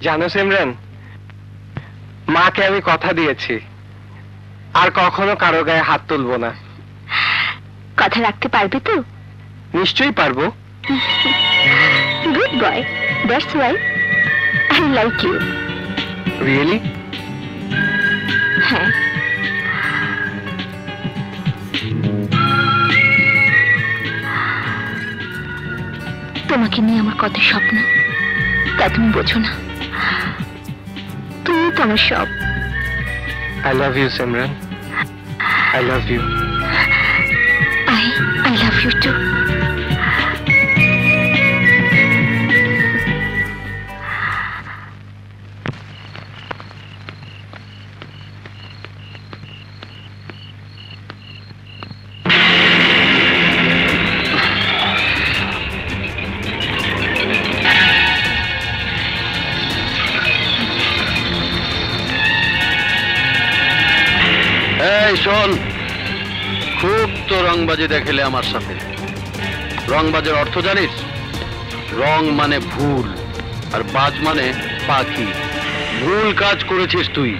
জানো সিমরান, মাকে আমি কথা দিয়েছি আর কখনো কারো গায়ে হাত তুলবো না। কথা রাখতে পারবে তো? নিশ্চয়ই পারবো। Good boy, that's why I like you. Really? হ্যাঁ। তোমাকে নিয়ে আমার কত স্বপ্ন, তা তুমি বোঝো না। তুমি তো আমার সব। I love you, Simran. I love you. I love you too. শোন, খুব তো রংবাজি দেখালে আমার সাথে। রংবাজের অর্থ জানিস? রং মানে ভুল, আর বাজ মানে পাখি। ভুল কাজ করেছিস তুই,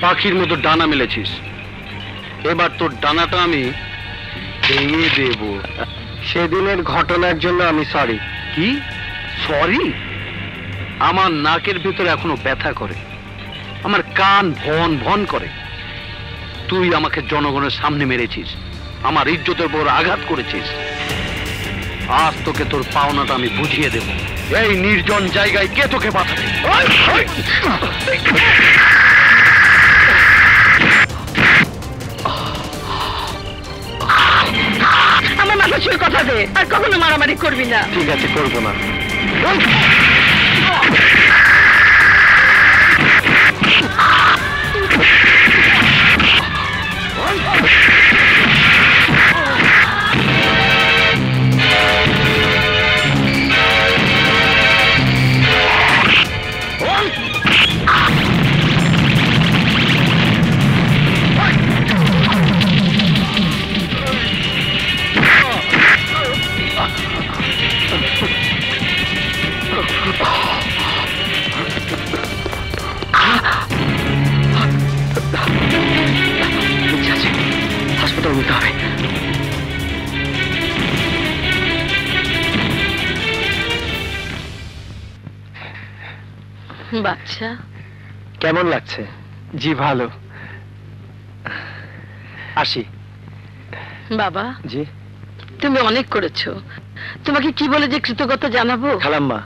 পাখির মতো ডানা মেলেছিস। এবার তোর ডানাটা আমি ভেঙে দেব। সেদিনের ঘটনার জন্য আমি সরি। কি সরি? আমার নাকের ভিতরে এখনো ব্যথা করে, আমার কান ভন ভন করে। তুই আমাকে জনগণের সামনে মেরেছিস, আমার ইজ্জতের উপর আঘাত করেছিস। আজ তোকে তোর পাওনাটা আমি বুঝিয়ে দেব। এই নির্জন জায়গায় কে তোকে বাঁচাবে? আমার মাথা ছুঁয়ে কথা দে, আর কখনো মারামারি করবি না। ঠিক আছে, করবো না। হাসপাতাল নিতে হবে। বাচ্চা কেমন লাগছে? জি ভালো। আসি। বাবা, জি। তুমি অনেক করেছো, তোমাকে কি বলে যে কৃতজ্ঞতা জানাবো। খালাম্মা,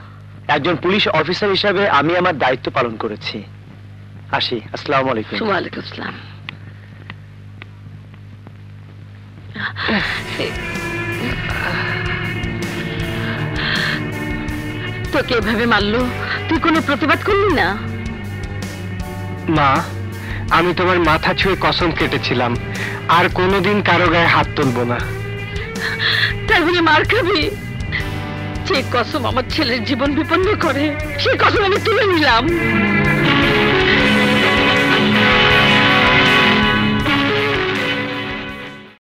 একজন পুলিশ অফিসার হিসাবে আমি আমার দায়িত্ব পালন করেছি। আসি। আসসালামু আলাইকুম। ওয়ালাইকুম আসসালাম। তোকে এভাবে মারলো, তুই কোনো প্রতিবাদ করলি না? মা, আমি তোমার মাথা ছুঁয়ে কসম কেটেছিলাম আর কোনোদিন কারো গায়ে হাত তুলবো না। তাই বলে মার খাবি? যে কসম আমার ছেলের জীবন বিপন্ন করে, সেই কসম আমি তুলে নিলাম।